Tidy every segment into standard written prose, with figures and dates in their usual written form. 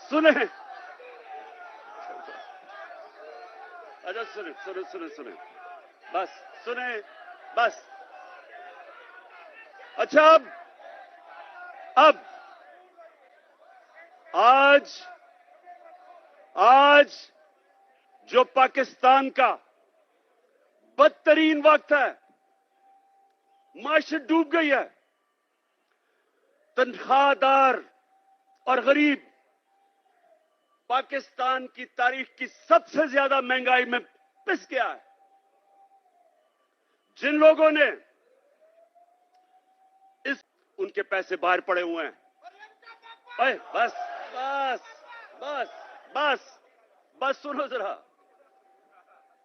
سنیں. اچھا سنیں سنیں سنیں سنیں بس سنیں بس. اچھا اب آج جو پاکستان کا بدترین وقت ہے, معیشت ڈوب گئی ہے, تنخواہ دار اور غریب پاکستان کی تاریخ کی سب سے زیادہ مہنگائی میں پس گیا ہے. جن لوگوں نے ان کے پیسے باہر پڑے ہوئے ہیں. بس بس بس بس بس سنو ذرا.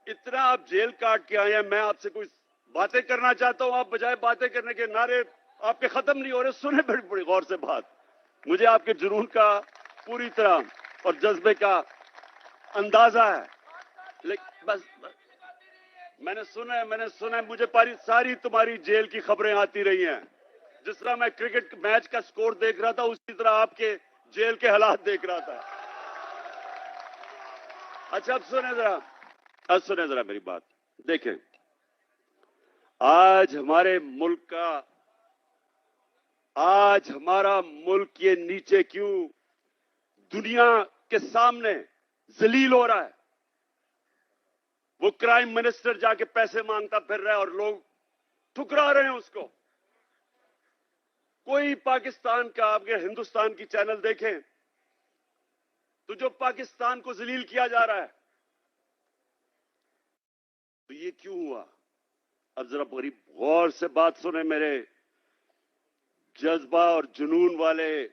اتنا آپ جیل کاٹ کے آئے ہیں, میں آپ سے کچھ باتیں کرنا چاہتا ہوں. آپ بجائے باتیں کرنے کے نعرے آپ کے ختم نہیں ہو رہے. سنیں بڑی غور سے بات. مجھے آپ کے جنون کا پوری طرح اور جذبے کا اندازہ ہے, لیکن بس میں نے سنا مجھے ساری تمہاری جیل کی خبریں آتی رہی ہیں. جس طرح میں کرکٹ میچ کا سکور دیکھ رہا تھا, اسی طرح آپ کے جیل کے حالات دیکھ رہا تھا. اچھا اب سنیں ذرا میری بات. دیکھیں, آج ہمارا ملک یہ نیچے کیوں دنیا کے سامنے ذلیل ہو رہا ہے. وہ کرائم منسٹر جا کے پیسے مانگتا پھر رہا ہے اور لوگ ٹھکرا رہے ہیں اس کو. کوئی پاکستان کا, آپ کے ہندوستان کی چینل دیکھیں تو جو پاکستان کو ذلیل کیا جا رہا ہے, تو یہ کیوں ہوا؟ اب ذرا بڑی غور سے بات سنیں. میرے جذبہ اور جنون والے,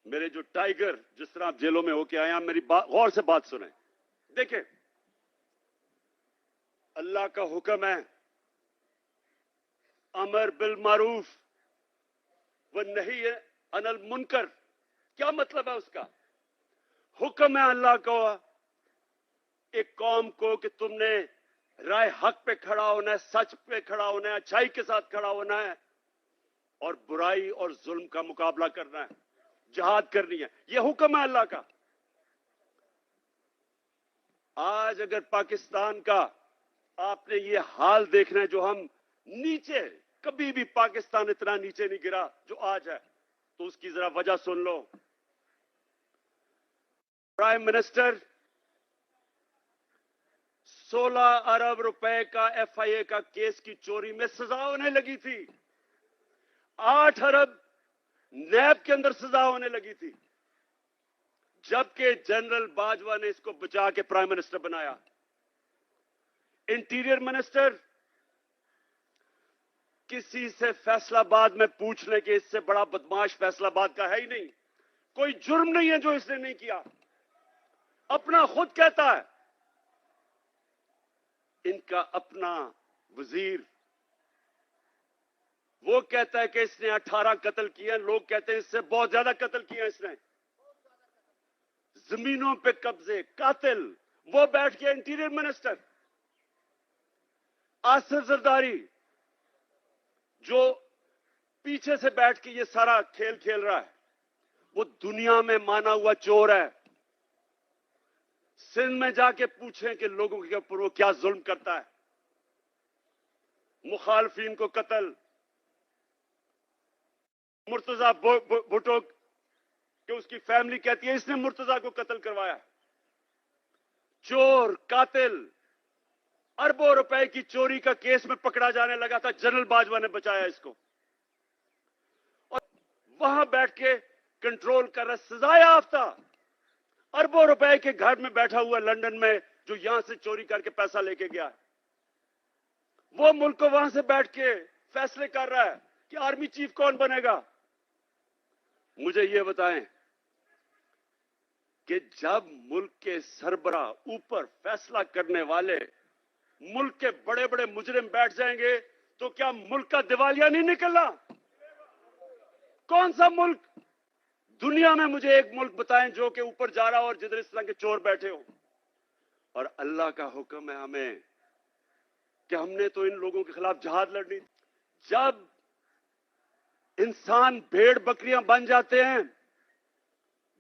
میرے جو ٹائیگر, جس طرح آپ جیلوں میں ہو کے آئے ہیں, میری غور سے بات سنیں. دیکھیں, اللہ کا حکم ہے امر بالمعروف والنہی عن المنکر. کیا مطلب ہے اس کا؟ حکم ہے اللہ کو ایک قوم کو کہ تم نے رائے حق پہ کھڑا ہونا ہے, سچ پہ کھڑا ہونا ہے, اچھائی کے ساتھ کھڑا ہونا ہے, اور برائی اور ظلم کا مقابلہ کرنا ہے, جہاد کرنی ہے. یہ حکم ہے اللہ کا. آج اگر پاکستان کا آپ نے یہ حال دیکھنا ہے, جو ہم نیچے, کبھی بھی پاکستان اتنا نیچے نہیں گرا جو آج ہے, تو اس کی ذرا وجہ سن لو. پرائم منسٹر 16 ارب روپے کا ایف آئی اے کا کیس کی چوری میں سزا ہونے لگی تھی. 8 ارب نیب کے اندر سزا ہونے لگی تھی, جبکہ جنرل باجوہ نے اس کو بچا کے پرائم منسٹر بنایا. انٹیریئر منسٹر کسی سے فیصل آباد میں پوچھ لیں کہ اس سے بڑا بدماش فیصل آباد کا ہے ہی نہیں. کوئی جرم نہیں ہے جو اس نے نہیں کیا. اپنا خود کہتا ہے. ان کا اپنا وزیر وہ کہتا ہے کہ اس نے 18 قتل کیے ہیں. لوگ کہتے ہیں اس سے بہت زیادہ قتل کیے ہیں اس نے. زمینوں پہ قبضے, قاتل. وہ بیٹھ کے انٹیریئر منسٹر. آصف زرداری جو پیچھے سے بیٹھ کے یہ سارا کھیل کھیل رہا ہے, وہ دنیا میں مانا ہوا چور ہے. سندھ میں جا کے پوچھیں کہ لوگوں کے اوپر وہ کیا ظلم کرتا ہے. مخالفین کو قتل. مرتضی بھٹو کہ اس کی فیملی کہتی ہے اس نے مرتضی کو قتل کروایا. چور, قاتل. اربوں روپے کی چوری کا کیس میں پکڑا جانے لگا تھا, جنرل باجوہ نے بچایا اس کو. اور وہاں بیٹھ کے کنٹرول کر رہا, سزا یافتہ اربوں روپے کے گھر میں بیٹھا ہوا لندن میں, جو یہاں سے چوری کر کے پیسہ لے کے گیا. وہ ملک کو وہاں سے بیٹھ کے فیصلے کر رہا ہے کہ آرمی چیف کون بنے گا. مجھے یہ بتائیں کہ جب ملک کے سربراہ, اوپر فیصلہ کرنے والے, ملک کے بڑے بڑے مجرم بیٹھ جائیں گے تو کیا ملک کا دیوالیہ نہیں نکلنا؟ کون سا ملک دنیا میں مجھے ایک ملک بتائیں جو کہ اوپر جا رہا ہو اور جدھر اس طرح کے چور بیٹھے ہو. اور اللہ کا حکم ہے ہمیں کہ ہم نے تو ان لوگوں کے خلاف جہاد لڑنی. جب انسان بھیڑ بکریاں بن جاتے ہیں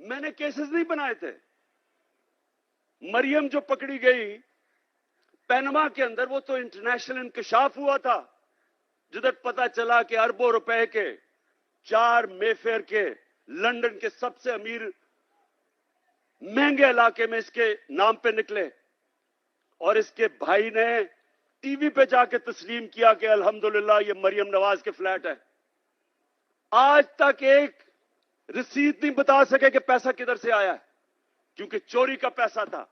میں نے کیسز نہیں بنائے تھے. مریم جو پکڑی گئی پینما کے اندر, وہ تو انٹرنیشنل انکشاف ہوا تھا, جدھر پتا چلا کہ اربوں روپے کے 4 مے فیئر کے لندن کے سب سے امیر مہنگے علاقے میں اس کے نام پہ نکلے, اور اس کے بھائی نے ٹی وی پہ جا کے تسلیم کیا کہ الحمدللہ یہ مریم نواز کے فلیٹ ہے. آج تک ایک رسید نہیں بتا سکے کہ پیسہ کدھر سے آیا ہے, کیونکہ چوری کا پیسہ تھا.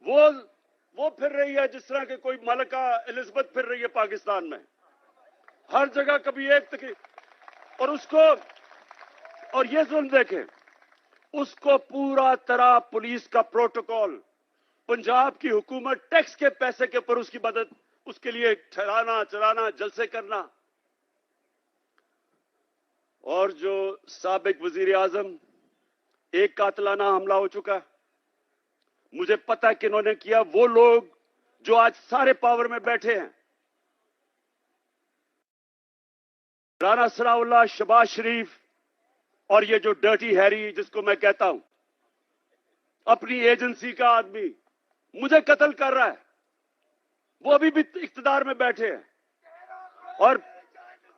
وہ پھر رہی ہے جس طرح کہ کوئی ملکہ الزبتھ پھر رہی ہے پاکستان میں, ہر جگہ کبھی ایک تک. اور یہ ظلم دیکھیں, اس کو پورا طرح پولیس کا پروٹوکول, پنجاب کی حکومت ٹیکس کے پیسے کے اوپر اس کی مدد, اس کے لیے ٹھہرانا چلانا جلسے کرنا. اور جو سابق وزیر اعظم, ایک قاتلانہ حملہ ہو چکا, مجھے پتا کہ انہوں نے کیا. وہ لوگ جو آج سارے پاور میں بیٹھے ہیں, رانا ثناء اللہ, شہباز شریف, اور یہ جو ڈرٹی ہیری جس کو میں کہتا ہوں, اپنی ایجنسی کا آدمی مجھے قتل کر رہا ہے. وہ ابھی بھی اقتدار میں بیٹھے ہیں,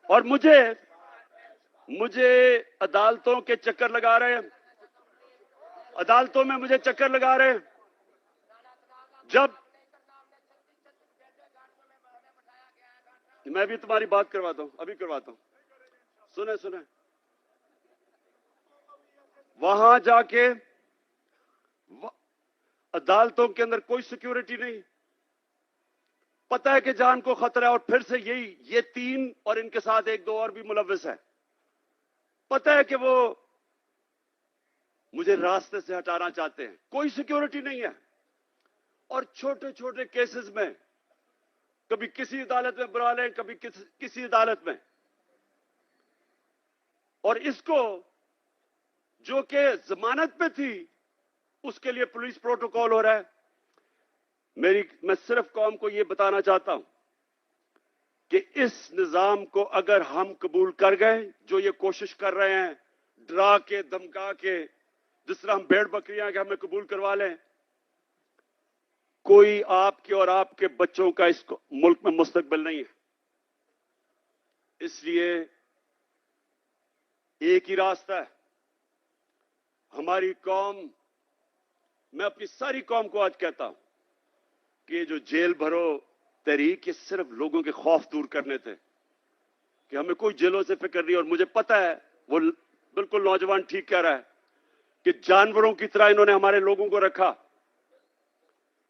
اور مجھے عدالتوں کے چکر لگا رہے ہیں, عدالتوں میں مجھے چکر لگا رہے ہیں. جب میں بھی تمہاری بات کرواتا ہوں, ابھی کرواتا ہوں, سنیں. وہاں جا کے عدالتوں کے اندر کوئی سیکیورٹی نہیں, پتہ ہے کہ جان کو خطرہ ہے, اور پھر سے یہ 3 اور ان کے ساتھ 1-2 اور بھی ملوث ہے. پتہ ہے کہ وہ مجھے راستے سے ہٹانا چاہتے ہیں, کوئی سیکیورٹی نہیں ہے. اور چھوٹے چھوٹے کیسز میں کبھی کسی عدالت میں بلا لیں, کبھی کسی عدالت میں, اور اس کو جو کہ ضمانت پہ تھی اس کے لیے پولیس پروٹوکول ہو رہا ہے. میں صرف قوم کو یہ بتانا چاہتا ہوں کہ اس نظام کو اگر ہم قبول کر گئے, جو یہ کوشش کر رہے ہیں ڈرا کے دھمکا کے, جس طرح ہم بھیڑ بکریاں کہ ہمیں قبول کروا لیں, کوئی آپ کے اور آپ کے بچوں کا اس ملک میں مستقبل نہیں ہے. اس لیے ایک ہی راستہ ہے. ہماری قوم, میں اپنی ساری قوم کو آج کہتا ہوں کہ یہ جو جیل بھرو تحریک, یہ صرف لوگوں کے خوف دور کرنے تھے کہ ہمیں کوئی جیلوں سے فکر نہیں. اور مجھے پتا ہے وہ بالکل نوجوان ٹھیک کہہ رہا ہے کہ جانوروں کی طرح انہوں نے ہمارے لوگوں کو رکھا.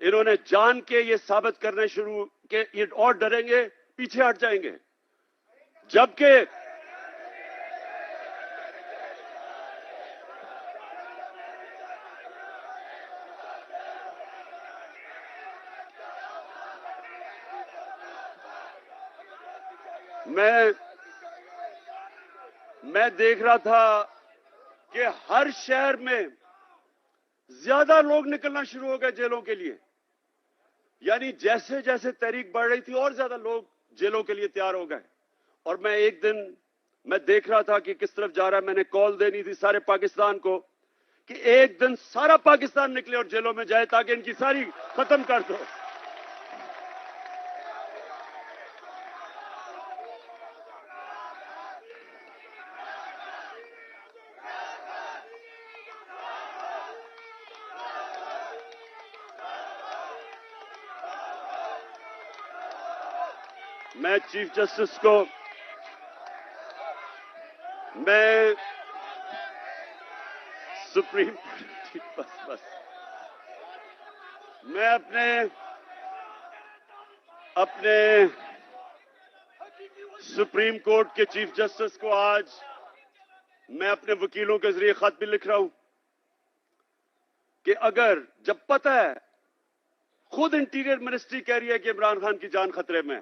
انہوں نے جان کے یہ ثابت کرنے شروع کہ یہ اور ڈریں گے, پیچھے ہٹ جائیں گے. جبکہ میں دیکھ رہا تھا کہ ہر شہر میں زیادہ لوگ نکلنا شروع ہو گئے جیلوں کے لیے. یعنی جیسے جیسے تحریک بڑھ رہی تھی اور زیادہ لوگ جیلوں کے لیے تیار ہو گئے. اور میں ایک دن میں دیکھ رہا تھا کہ کس طرف جا رہا ہے. میں نے کال دینی تھی سارے پاکستان کو کہ ایک دن سارا پاکستان نکلے اور جیلوں میں جائے تاکہ ان کی ساری ختم کر دو. میں چیف جسٹس کو میں سپریم میں اپنے سپریم کورٹ کے چیف جسٹس کو آج میں اپنے وکیلوں کے ذریعے خط بھی لکھ رہا ہوں کہ اگر جب پتہ ہے خود انٹیریئر منسٹری کہہ رہی ہے کہ عمران خان کی جان خطرے میں ہے,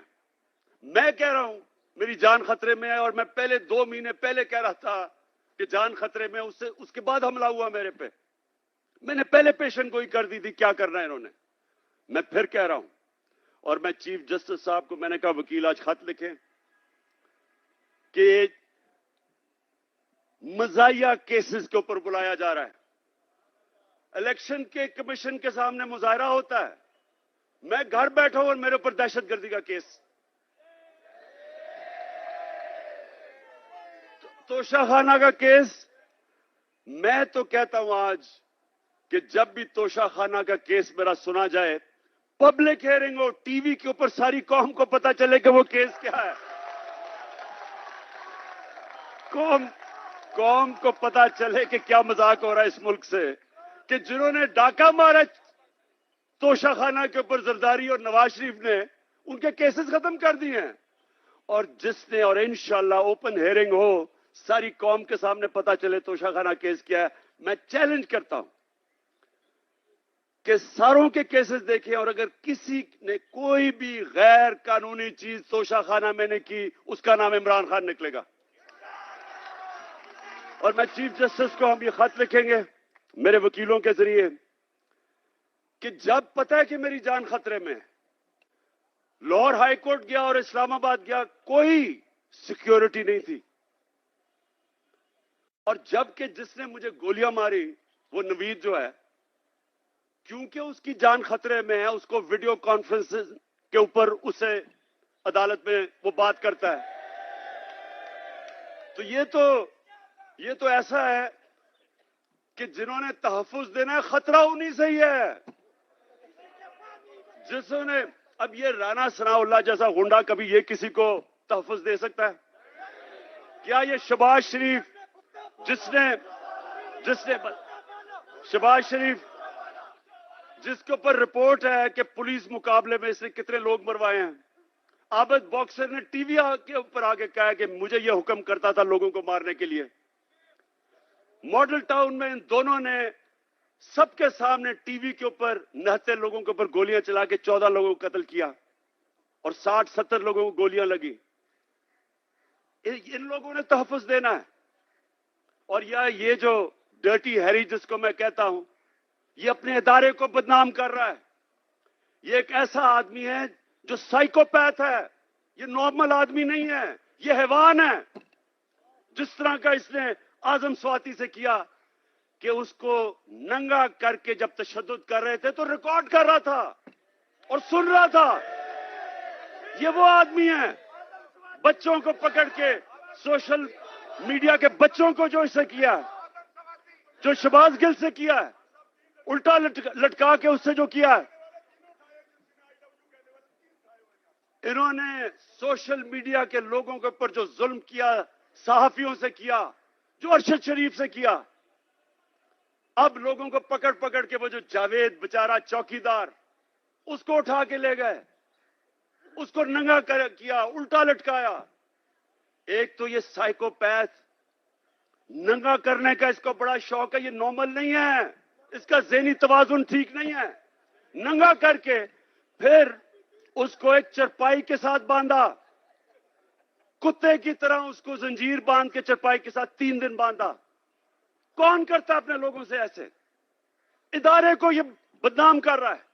میں کہہ رہا ہوں میری جان خطرے میں ہے, اور میں پہلے 2 مہینے پہلے کہہ رہا تھا کہ جان خطرے میں, اس کے بعد حملہ ہوا میرے پہ. میں نے پہلے پیشن گوئی کر دی تھی کیا کرنا ہے انہوں نے. میں پھر کہہ رہا ہوں, اور میں چیف جسٹس صاحب کو میں نے کہا وکیل آج خط لکھیں کہ مزاحیہ کیسز کے اوپر بلایا جا رہا ہے. الیکشن کے کمیشن کے سامنے مظاہرہ ہوتا ہے، میں گھر بیٹھا ہوں اور میرے اوپر دہشت گردی کا کیس. توشہ خانہ کا کیس. میں تو کہتا ہوں آج کہ جب بھی توشہ خانہ کا کیس میرا سنا جائے، پبلک ہیئرنگ ہو، ٹی وی کے اوپر ساری قوم کو پتا چلے کہ وہ کیس کیا ہے. قوم کو پتا چلے کہ کیا مذاق ہو رہا ہے اس ملک سے، کہ جنہوں نے ڈاکہ مارا توشہ خانہ کے اوپر زرداری اور نواز شریف نے، ان کے کیسز ختم کر دیے ہیں. اور جس نے، اور انشاءاللہ اوپن ہیئرنگ ہو، ساری قوم کے سامنے پتا چلے توشہ خانہ کیس کیا ہے. میں چیلنج کرتا ہوں کہ ساروں کے کیسز دیکھیں، اور اگر کسی نے کوئی بھی غیر قانونی چیز توشہ خانہ میں نے کی، اس کا نام عمران خان نکلے گا. اور میں چیف جسٹس کو ہم یہ خط لکھیں گے میرے وکیلوں کے ذریعے کہ جب پتہ ہے کہ میری جان خطرے میں، لاہور ہائی کورٹ گیا اور اسلام آباد گیا، کوئی سیکیورٹی نہیں تھی. اور جبکہ جس نے مجھے گولیاں ماری وہ نوید جو ہے، کیونکہ اس کی جان خطرے میں ہے، اس کو ویڈیو کانفرنس کے اوپر اسے عدالت میں وہ بات کرتا ہے. تو یہ تو ایسا ہے کہ جنہوں نے تحفظ دینا ہے، خطرہ انہی سے ہی ہے. جسوں نے، اب یہ رانا ثناء اللہ جیسا غنڈا کبھی یہ کسی کو تحفظ دے سکتا ہے کیا؟ یہ شہباز شریف جس نے شہباز شریف جس کے اوپر رپورٹ ہے کہ پولیس مقابلے میں اس نے کتنے لوگ مروائے ہیں. عابد باکسر نے ٹی وی کے اوپر آگے کہا کہ مجھے یہ حکم کرتا تھا لوگوں کو مارنے کے لیے. ماڈل ٹاؤن میں ان دونوں نے سب کے سامنے ٹی وی کے اوپر نہتے لوگوں کے اوپر گولیاں چلا کے 14 لوگوں کو قتل کیا اور 60-70 لوگوں کو گولیاں لگی. ان لوگوں نے تحفظ دینا ہے. اور یہ جو ڈرٹی ہیری جس کو میں کہتا ہوں، یہ اپنے ادارے کو بدنام کر رہا ہے. یہ ایک ایسا آدمی ہے جو سائیکوپیتھ ہے. یہ نارمل آدمی نہیں ہے، یہ حیوان ہے. جس طرح کا اس نے اعظم سواتی سے کیا کہ اس کو ننگا کر کے جب تشدد کر رہے تھے تو ریکارڈ کر رہا تھا اور سن رہا تھا. یہ وہ آدمی ہے. بچوں کو پکڑ کے، سوشل میڈیا کے بچوں کو جو اس سے کیا، جو شہباز گل سے کیا، الٹا لٹکا کے اس سے جو کیا، انہوں نے سوشل میڈیا کے لوگوں کے اوپر جو ظلم کیا، صحافیوں سے کیا، جو ارشد شریف سے کیا. اب لوگوں کو پکڑ پکڑ کے وہ جو جاوید بیچارہ چوکیدار، اس کو اٹھا کے لے گئے، اس کو ننگا کیا، الٹا لٹکایا. ایک تو یہ سائیکوپیتھ ننگا کرنے کا اس کو بڑا شوق ہے. یہ نارمل نہیں ہے، اس کا ذہنی توازن ٹھیک نہیں ہے. ننگا کر کے پھر اس کو ایک چرپائی کے ساتھ باندھا، کتے کی طرح اس کو زنجیر باندھ کے چرپائی کے ساتھ 3 دن باندھا. کون کرتا اپنے لوگوں سے ایسے؟ ادارے کو یہ بدنام کر رہا ہے.